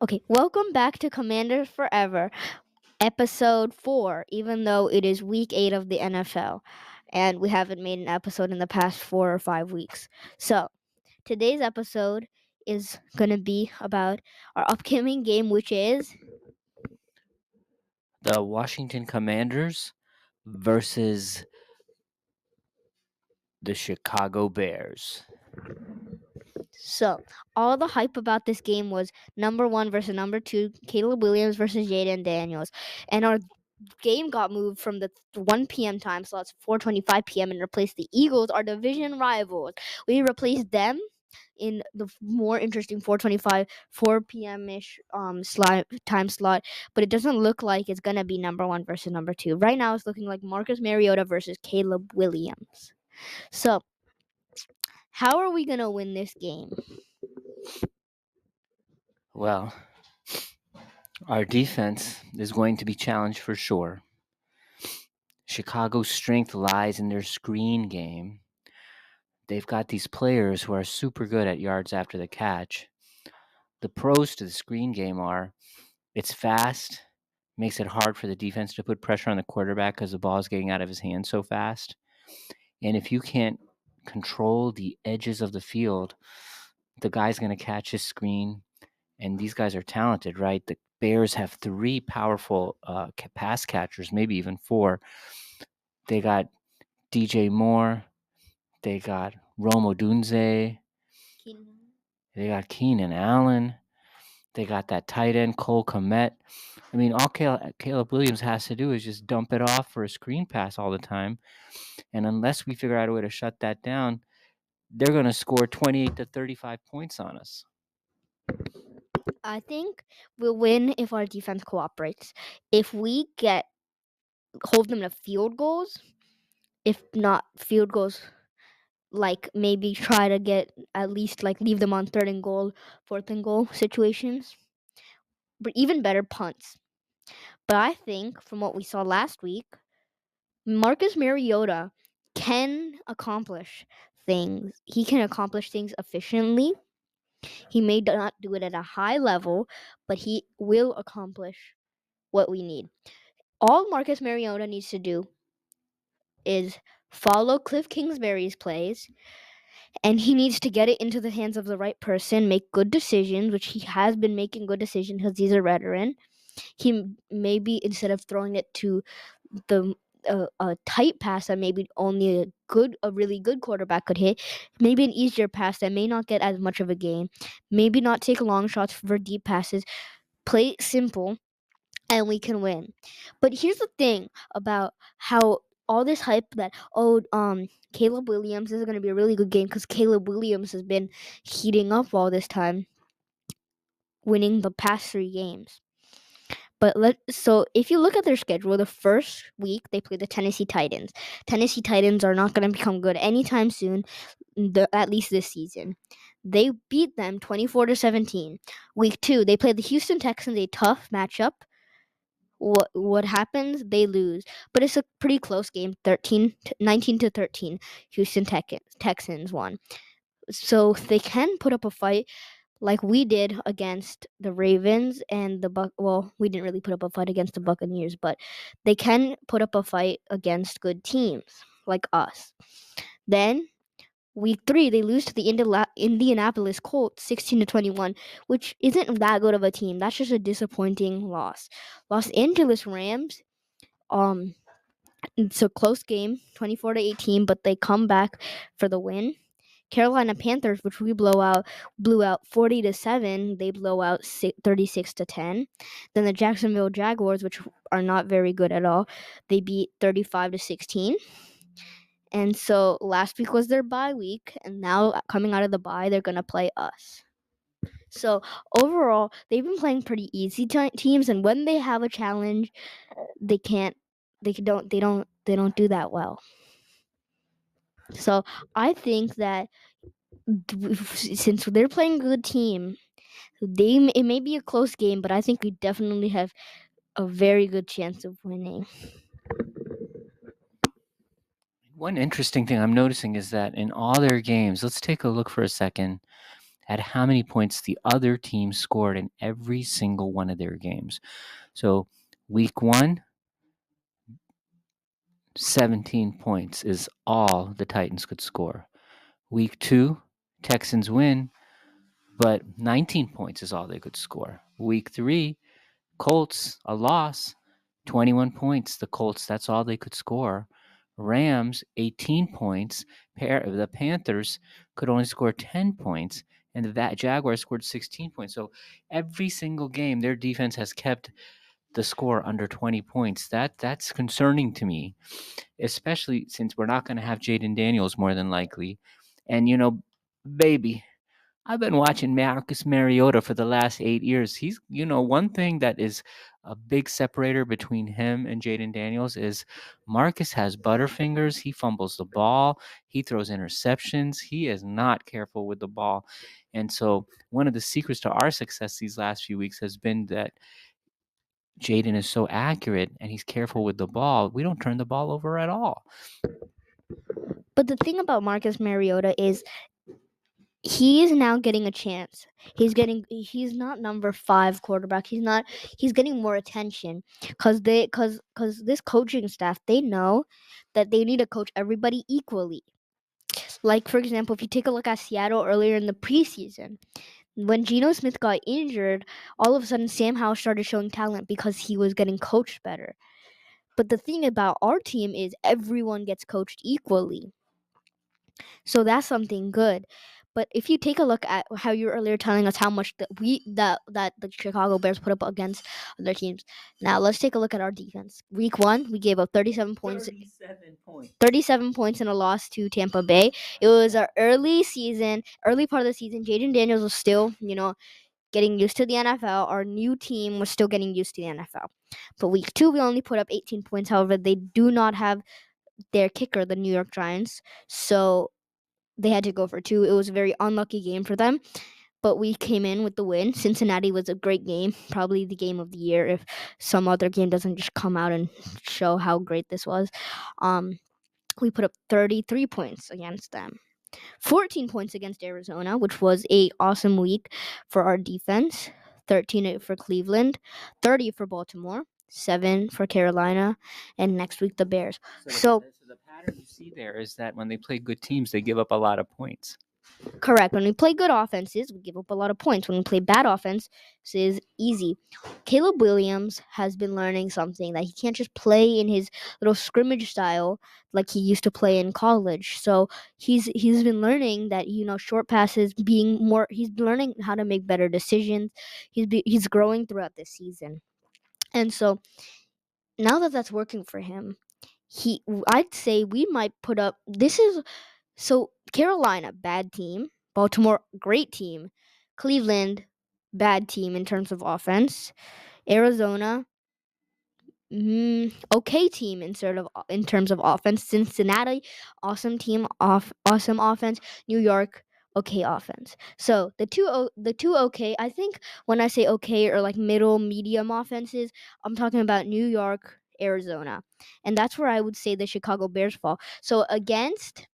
Okay, welcome back to Commanders Forever, episode 4, even though it is week 8 of the NFL, and we haven't made an episode in the past 4 or 5 weeks. So, today's episode is going to be about our upcoming game, which is The Washington Commanders versus the Chicago Bears. so all the hype about this game was number 1 versus number 2, Caleb Williams versus Jaden Daniels. And our game got moved from the 1 p.m. time slots 4:25 p.m. and replaced the Eagles, our division rivals. We replaced them in the more interesting 4:25 4 p.m. ish time slot, but it doesn't look like it's gonna be number 1 versus number 2. Right now it's looking like Marcus Mariota versus Caleb Williams. So, how are we gonna win this game? Well, our defense is going to be challenged for sure. Chicago's strength lies in their screen game. They've got these players who are super good at yards after the catch. The pros to the screen game are it's fast, makes it hard for the defense to put pressure on the quarterback because the ball is getting out of his hands so fast. And if you can't control the edges of the field, the guy's going to catch his screen. And these guys are talented, right? The Bears have three powerful pass catchers, maybe even four. They got DJ Moore, they got Rome Odunze, they got Keenan Allen, they got that tight end Cole Kmet. I mean, all Caleb Williams has to do is just dump it off for a screen pass all the time. And unless we figure out a way to shut that down, they're going to score 28 to 35 points on us. I think we'll win if our defense cooperates. If we get hold them to field goals, if not field goals, like maybe try to get at least like leave them on third and goal, fourth and goal situations, but even better punts. But I think from what we saw last week, Marcus Mariota can accomplish things. He can accomplish things efficiently. He may not do it at a high level, but he will accomplish what we need. All Marcus Mariota needs to do is follow Cliff Kingsbury's plays, and he needs to get it into the hands of the right person, make good decisions, which he has been making good decisions because he's a veteran. He maybe instead of throwing it to the a tight pass that maybe only a really good quarterback could hit, maybe an easier pass that may not get as much of a gain, maybe not take long shots for deep passes. Play it simple and we can win. But here's the thing about how all this hype that Caleb Williams this is going to be a really good game because Caleb Williams has been heating up all this time, winning the past 3 games. So if you look at their schedule, the first week they play the Tennessee Titans. Tennessee Titans are not going to become good anytime soon, at least this season. They beat them 24-17. Week 2, they play the Houston Texans, a tough matchup. What happens? They lose, but it's a pretty close game. 19-13. Houston Texans won, so they can put up a fight like we did against the Ravens and the Buck. Well, we didn't really put up a fight against the Buccaneers, but they can put up a fight against good teams like us. Then week 3, they lose to the Indianapolis Colts 16-21, which isn't that good of a team. That's just a disappointing loss. Los Angeles Rams, um, it's a close game, 24-18, but they come back for the win. Carolina Panthers, which we blew out 40-7. They blow out 36-10. Then the Jacksonville Jaguars, which are not very good at all, they beat 35-16. And so last week was their bye week, and now coming out of the bye, they're gonna play us. So overall, they've been playing pretty easy teams, and when they have a challenge, they can't, they don't do that well. So I think that since they're playing a good team, it may be a close game, but I think we definitely have a very good chance of winning. One interesting thing I'm noticing is that in all their games, let's take a look for a second at how many points the other team scored in every single one of their games. So, week 1, 17 points is all the Titans could score. Week 2, Texans win, but 19 points is all they could score. Week 3, Colts, a loss, 21 points. The Colts, that's all they could score. Rams, 18 points. The Panthers could only score 10 points, and the Jaguars scored 16 points. So every single game, their defense has kept the score under 20 points. That's concerning to me, especially since we're not going to have Jaden Daniels more than likely. And, baby, I've been watching Marcus Mariota for the last 8 years. He's, one thing that is a big separator between him and Jaden Daniels is Marcus has butterfingers. He fumbles the ball. He throws interceptions. He is not careful with the ball. And so one of the secrets to our success these last few weeks has been that Jaden is so accurate and he's careful with the ball. We don't turn the ball over at all. But the thing about Marcus Mariota is he is now getting a chance. He's not number 5 quarterback. He's getting more attention cuz this coaching staff, they know that they need to coach everybody equally. Like, for example, if you take a look at Seattle earlier in the preseason, when Geno Smith got injured, all of a sudden Sam Howell started showing talent because he was getting coached better. But the thing about our team is everyone gets coached equally. So that's something good. But if you take a look at how you were earlier telling us how much that the Chicago Bears put up against other teams. Now let's take a look at our defense. Week 1, we gave up 37 points. 37 points in a loss to Tampa Bay. It was our early part of the season. Jaden Daniels was still, getting used to the NFL. Our new team was still getting used to the NFL. But week 2, we only put up 18 points. However, they do not have their kicker, the New York Giants. So they had to go for 2. It was a very unlucky game for them, but we came in with the win. Cincinnati was a great game, probably the game of the year if some other game doesn't just come out and show how great this was. We put up 33 points against them. 14 points against Arizona, which was a awesome week for our defense. 13 for Cleveland, 30 for Baltimore, 7 for Carolina, and next week the Bears. So the pattern you see there is that when they play good teams, they give up a lot of points. Correct. When we play good offenses, we give up a lot of points. When we play bad offenses, easy. Caleb Williams has been learning something that he can't just play in his little scrimmage style like he used to play in college. So he's been learning that short passes being more. He's learning how to make better decisions. He's growing throughout this season, and so now that that's working for him, I'd say we might put up. So Carolina, bad team. Baltimore, great team. Cleveland, bad team in terms of offense. Arizona, okay team in terms of offense. Cincinnati, awesome team, awesome offense. New York, okay offense. So the two okay. I think when I say okay or like middle medium offenses, I'm talking about New York, Arizona, and that's where I would say the Chicago Bears fall. So against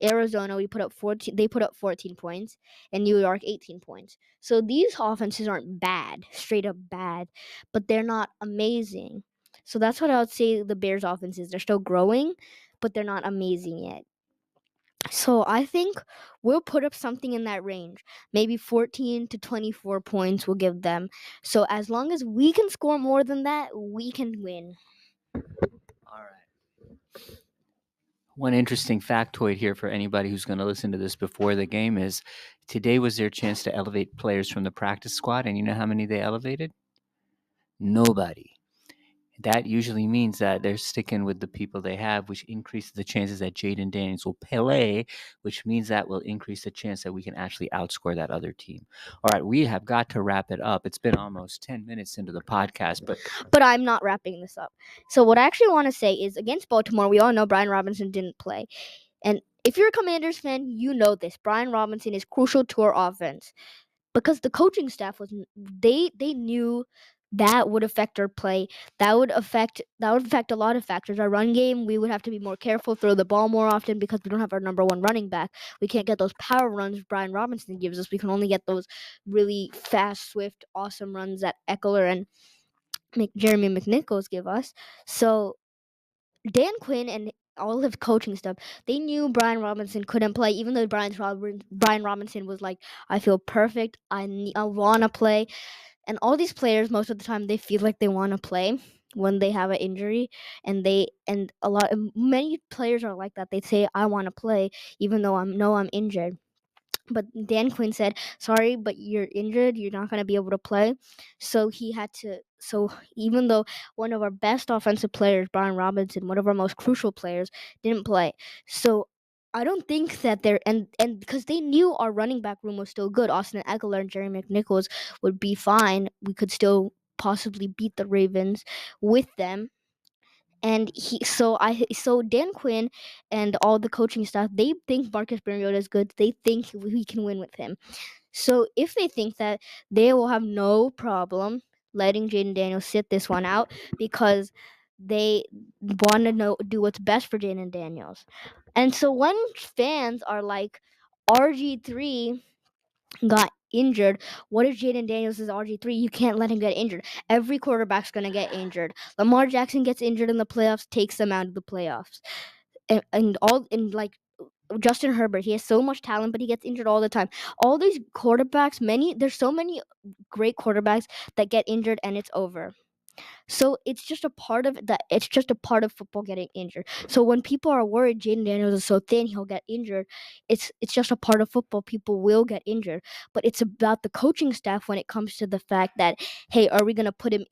Arizona, they put up 14 points, and New York 18 points. So these offenses aren't bad, straight up bad, but they're not amazing. So that's what I would say the Bears offense is. They're still growing, but they're not amazing yet. So I think we'll put up something in that range. Maybe 14 to 24 points we'll give them. So as long as we can score more than that, we can win. All right. One interesting factoid here for anybody who's going to listen to this before the game is today was their chance to elevate players from the practice squad. And you know how many they elevated? Nobody. That usually means that they're sticking with the people they have, which increases the chances that Jaden Daniels will play, which means that will increase the chance that we can actually outscore that other team. All right, we have got to wrap it up. It's been almost 10 minutes into the podcast, but I'm not wrapping this up. So what I actually want to say is against Baltimore, we all know Brian Robinson didn't play. And if you're a Commanders fan, you know this. Brian Robinson is crucial to our offense because the coaching staff they knew that would affect our play. That would affect a lot of factors. Our run game, we would have to be more careful, throw the ball more often because we don't have our number one running back. We can't get those power runs Brian Robinson gives us. We can only get those really fast, swift, awesome runs that Eckler and Jeremy McNichols give us. So Dan Quinn and all of coaching stuff, they knew Brian Robinson couldn't play, even though Brian Robinson was like, I feel perfect. I want to play. And all these players, most of the time, they feel like they want to play when they have an injury, and many players are like that. They say, I want to play, even though I'm injured. But Dan Quinn said, "Sorry, but you're injured. You're not going to be able to play." So he had to. So even though one of our best offensive players, Brian Robinson, one of our most crucial players, didn't play, so I don't think that they're and because they knew our running back room was still good. Austin Eckler and Jerry McNichols would be fine. We could still possibly beat the Ravens with them. And so Dan Quinn and all the coaching staff, they think Marcus Mariota is good. They think we can win with him. So if they think that, they will have no problem letting Jaden Daniels sit this one out because they want to do what's best for Jaden Daniels. And so when fans are like, RG3 got injured, what if Jaden Daniels is RG3? You can't let him get injured. Every quarterback's gonna get injured. Lamar Jackson gets injured in the playoffs, takes them out of the playoffs, and like Justin Herbert, he has so much talent, but he gets injured all the time. All these quarterbacks, there's so many great quarterbacks that get injured and it's over. So it's just a part of that. It's just a part of football getting injured. So when people are worried Jaden Daniels is so thin he'll get injured, it's just a part of football. People will get injured, but it's about the coaching staff when it comes to the fact that, hey, are we gonna put him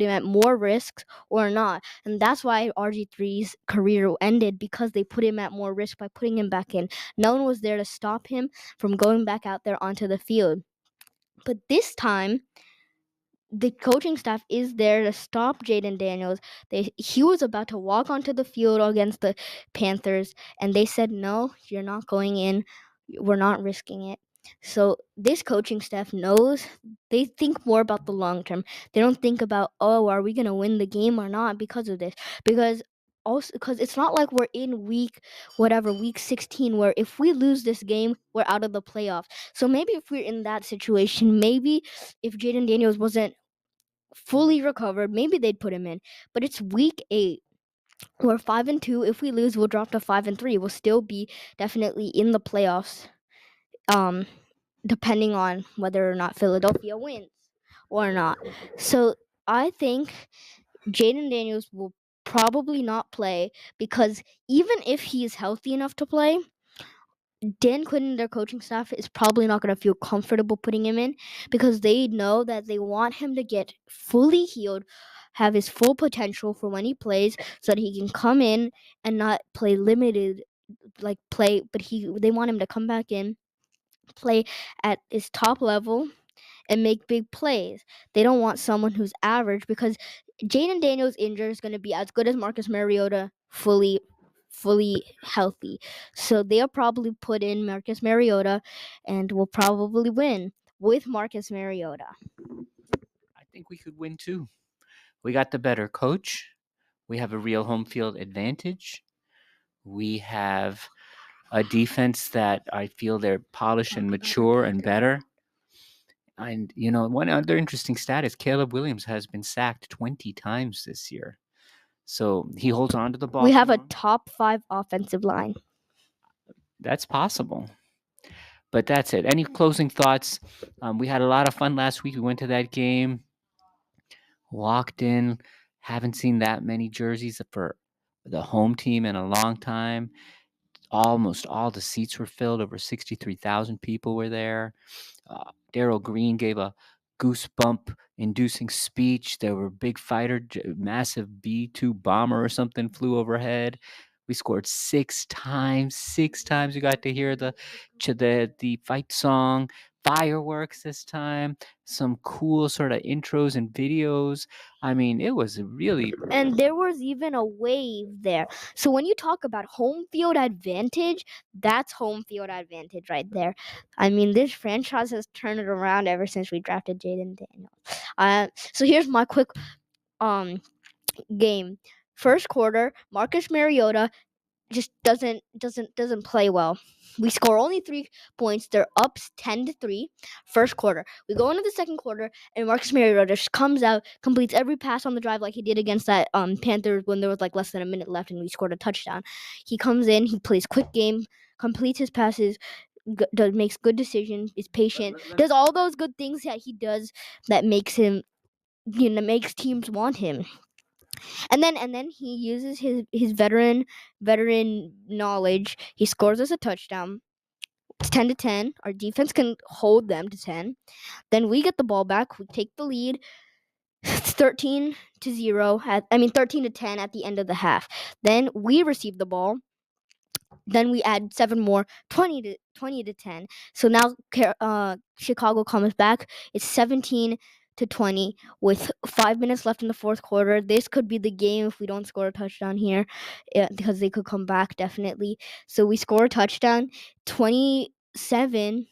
at more risks or not? And that's why RG3's career ended, because they put him at more risk by putting him back in. No one was there to stop him from going back out there onto the field. But this time, the coaching staff is there to stop Jaden Daniels. He was about to walk onto the field against the Panthers, and they said, "No, you're not going in. We're not risking it." So this coaching staff knows. They think more about the long term. They don't think about, oh, are we gonna win the game or not because of this? Because it's not like we're in week 16, where if we lose this game, we're out of the playoffs. So maybe if we're in that situation, maybe if Jaden Daniels wasn't fully recovered, maybe they'd put him in. But it's week 8. We're 5-2. If we lose, we'll drop to 5-3. We'll still be definitely in the playoffs. Um, Depending on whether or not Philadelphia wins or not. So I think Jaden Daniels will probably not play, because even if he is healthy enough to play, Dan Quinn and their coaching staff is probably not going to feel comfortable putting him in, because they know that they want him to get fully healed, have his full potential for when he plays, so that he can come in and not play limited, but they want him to come back in, play at his top level, and make big plays. They don't want someone who's average, because Jaden Daniels injured is going to be as good as Marcus Mariota fully healthy. So they'll probably put in Marcus Mariota, and will probably win with Marcus Mariota. I think we could win too. We got the better coach. We have a real home field advantage. We have a defense that I feel they're polished and mature and better. And, one other interesting stat is Caleb Williams has been sacked 20 times this year. So he holds on to the ball. We have a top 5 offensive line. That's possible. But that's it. Any closing thoughts? We had a lot of fun last week. We went to that game, walked in, haven't seen that many jerseys for the home team in a long time. Almost all the seats were filled. Over 63,000 people were there. Darrell Green gave a goosebump-inducing speech. There were big massive B-2 bomber or something flew overhead. We scored 6 times. 6 times we got to hear the fight song. Fireworks this time. Some cool sort of intros and videos. I mean, it was really... And there was even a wave there. So when you talk about home field advantage, that's home field advantage right there. I mean, this franchise has turned it around ever since we drafted Jaden Daniels. So here's my quick game. First quarter, Marcus Mariota just doesn't play well. We score only 3 points. They're up 10-3. First quarter. We go into the second quarter, and Marcus Mariota just comes out, completes every pass on the drive like he did against that Panthers when there was like less than a minute left and we scored a touchdown. He comes in, he plays quick game, completes his passes, makes good decisions, is patient, does all those good things that he does that makes him, makes teams want him. And then he uses his veteran knowledge. He scores us a touchdown. It's 10-10. Our defense can hold them to 10. Then we get the ball back. We take the lead. It's 13-0. 13-10 at the end of the half. Then we receive the ball. Then we add 7 more, 20-10. So now Chicago comes back. It's 17-20 with 5 minutes left in the fourth quarter. This could be the game if we don't score a touchdown here, because they could come back definitely. So we score a touchdown, 27-17.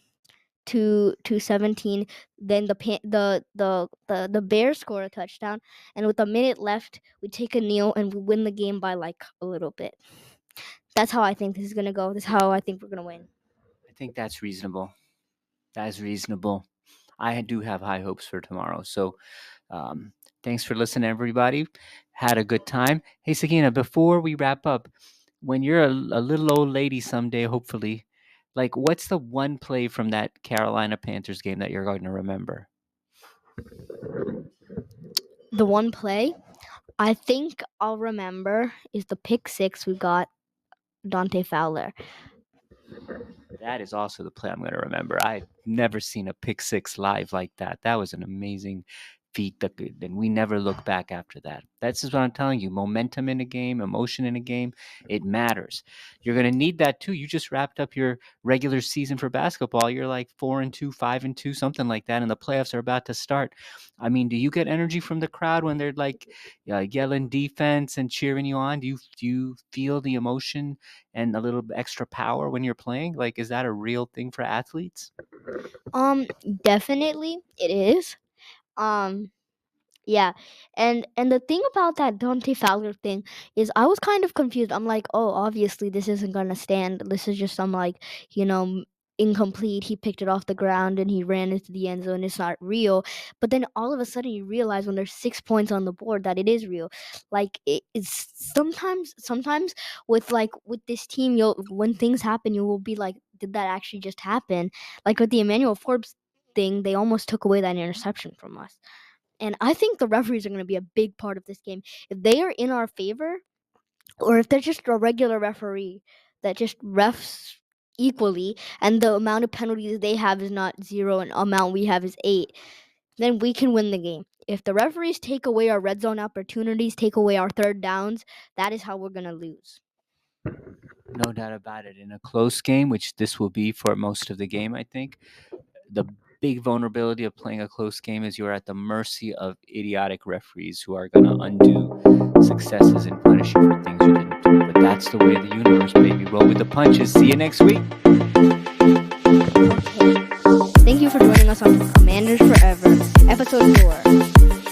Then the Bears score a touchdown, and with a minute left, we take a kneel and we win the game by like a little bit. That's how I think this is gonna go. This is how I think we're gonna win. I think that's reasonable. That is reasonable. I do have high hopes for tomorrow. So thanks for listening, everybody. Had a good time. Hey, Sakina, before we wrap up, when you're a little old lady someday, hopefully, like what's the one play from that Carolina Panthers game that you're going to remember? The one play I think I'll remember is the pick 6 we got Dante Fowler. That is also the play I'm going to remember. I've never seen a pick 6 live like that. That was an amazing feat, and we never look back after that. That's just what I'm telling you. Momentum in a game, emotion in a game, it matters. You're going to need that too. You just wrapped up your regular season for basketball. You're like 4-2, 5-2, something like that, and the playoffs are about to start. I mean, do you get energy from the crowd when they're like yelling defense and cheering you on? Do you feel the emotion and a little extra power when you're playing? Like, is that a real thing for athletes? Definitely it is. Yeah, and the thing about that Dante Fowler thing is I was kind of confused. I'm like, oh, obviously this isn't gonna stand. This is just some like, incomplete. He picked it off the ground and he ran into the end zone. It's not real. But then all of a sudden you realize when there's 6 points on the board that it is real. Like it's sometimes with this team, when things happen, you will be like, did that actually just happen? Like with the Emmanuel Forbes thing, they almost took away that interception from us. And I think the referees are going to be a big part of this game. If they are in our favor, or if they're just a regular referee that just refs equally, and the amount of penalties they have is not 0 and the amount we have is 8, then we can win the game. If the referees take away our red zone opportunities, take away our third downs, that is how we're going to lose. No doubt about it. In a close game, which this will be for most of the game, I think, the big vulnerability of playing a close game is you're at the mercy of idiotic referees who are going to undo successes and punish you for things you didn't do. But that's the way of the universe, baby. Roll with the punches. See you next week. Okay. Thank you for joining us on Commanders Forever, episode 4.